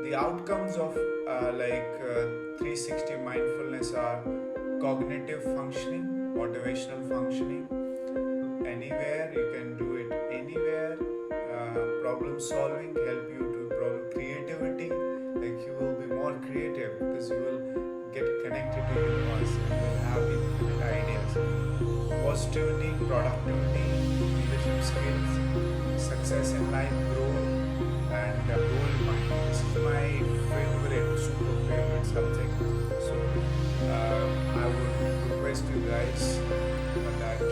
The outcomes of 360 mindfulness are cognitive functioning, motivational functioning, anywhere you can do it anywhere, problem solving, help you to problem creativity, like you will be more creative because you will get connected to universe and will have infinite ideas. Positivity, productivity, leadership skills, success in life, growth, and goal mind. This is my favorite, super favorite subject. So I would request you guys that you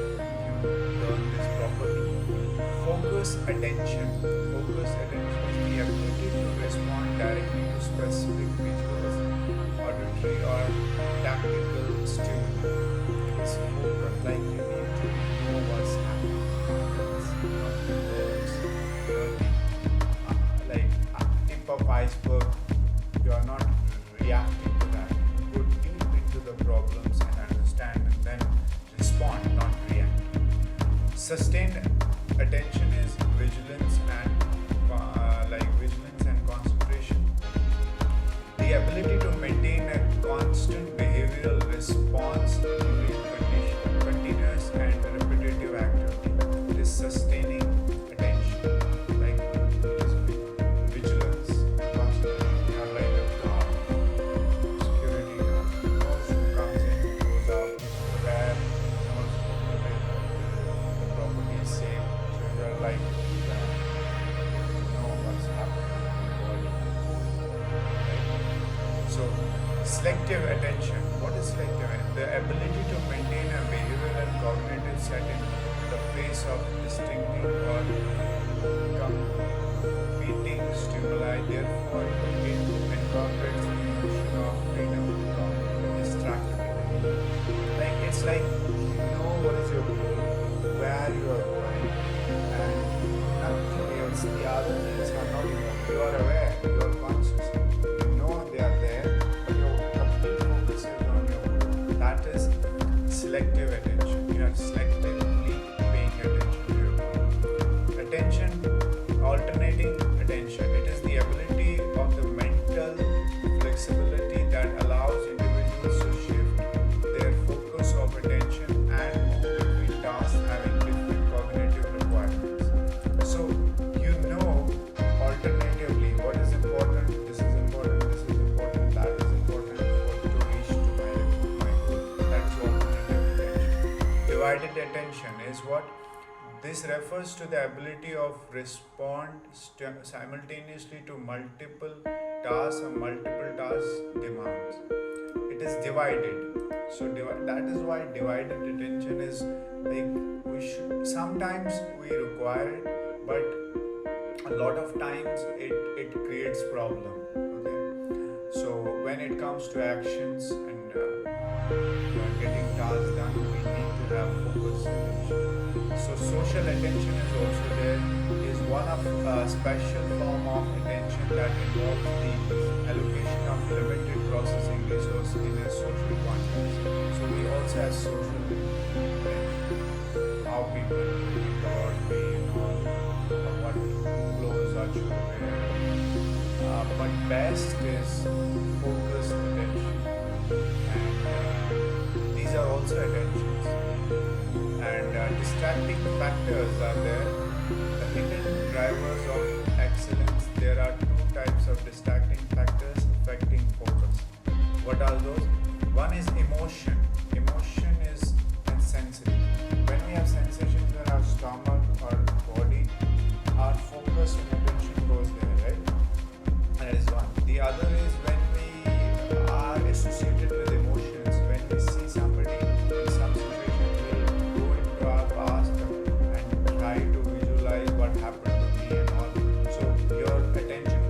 learn this properly. Focus attention. Focus attention is the ability to respond directly to specific visuals, auditory or tactical stimuli. It's focus, like you need to know what's happening. It's not words, like a tip of iceberg. You are not reacting to that. Go deep into the problems and understand and then respond, not react. Sustained attention is vigilance and vigilance and concentration. The ability to maintain a constant behavioral response during continuous and repetitive activity. It is sustaining attention. Like it is vigilance, concentration. You are like a guard, security guard. Knows who comes in, goes out, where, knows the property is safe. So you are like know what's happening in the body. So, selective attention. What is selective attention? The ability to maintain a behavioral and cognitive set in the face of distinctive or competing stimuli. Therefore, it incorporates the notion of freedom from distractibility. Like it's like you know what is your goal, where you are going, and nothing else. The other things are not important. You are aware. You are conscious. You know they are there, but your complete focus is on your goal. That is selective attention. You are selectively paying attention to your goal. Attention, alternating attention. It is the ability of the mental flexibility that allows individuals to shift their focus of attention and move between tasks having different cognitive requirements. So you know alternatively what is important, this is important, this is important, that is important for to reach to my goal. That is alternative attention. Divided attention is what? This refers to the ability of respond simultaneously to multiple tasks or multiple task demands. It is divided. So that is why divided attention is like we should sometimes we require it, but a lot of times it creates problem. Okay, so when it comes to actions and getting tasks done, we need to have focus attention. So social attention is also there. Is one of a special form of attention that involves the allocation of limited processing resource in a social context. So we also have social attention. How people think about me and all, what clothes I should wear. But best is focused attention. And these are also attentions. And distracting factors are there. The hidden drivers of excellence. There are two types of distracting factors affecting focus. What are those? One is emotion. Emotion is sensory. When we have sensations in our stomach or body, our focus and attention goes there, right? That is one. The other is when we are associated with emotions. When we see somebody in some situation, we'll go into our past and try to visualize what happened to me and all. So your attention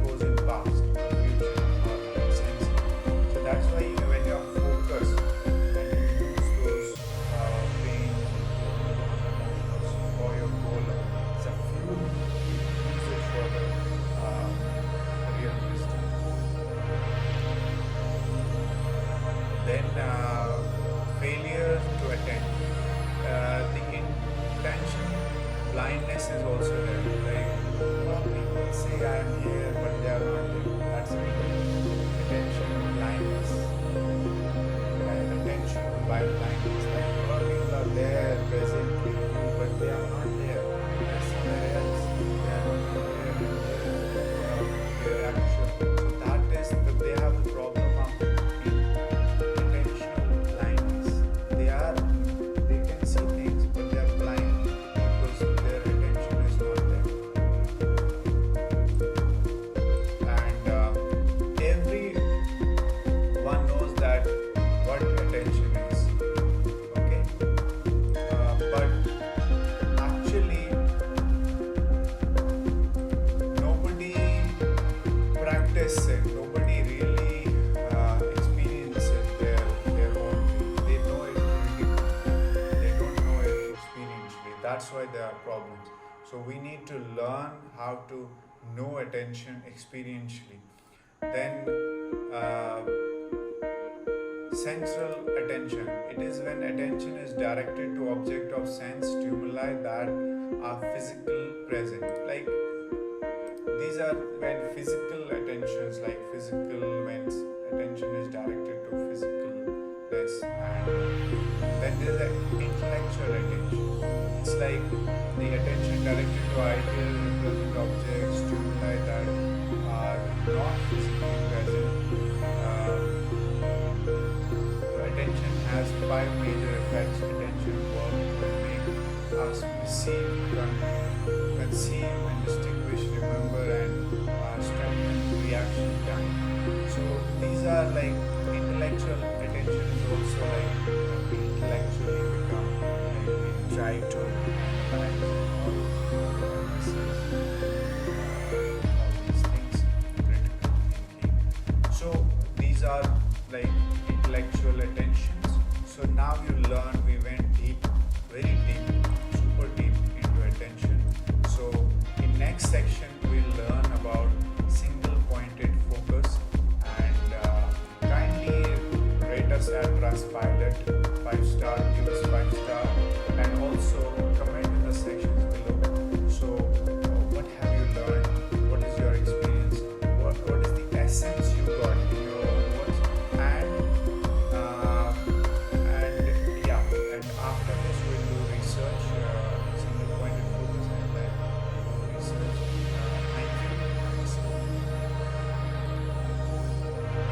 said, nobody really experiences their own way. They know it critically. They don't know it experientially. That's why there are problems. So we need to learn how to know attention experientially. Then uh, central attention. It is when attention is directed to object of sense stimuli that are physical present. Like these are when physical attentions, like physical when attention is directed to physicalness, and then there's an intellectual attention. It's like the attention directed to ideas, represent objects, stimuli that are not physically present. Attention has five major effects. Attention works to make us perceive, conceive, and distinguish, remember, and strengthen reaction time. So these are like intellectual attention is also like we intellectually become like we try to analyze all this all these things, critical thinking. So these are like intellectual attentions. So now you learn, we went deep, very deep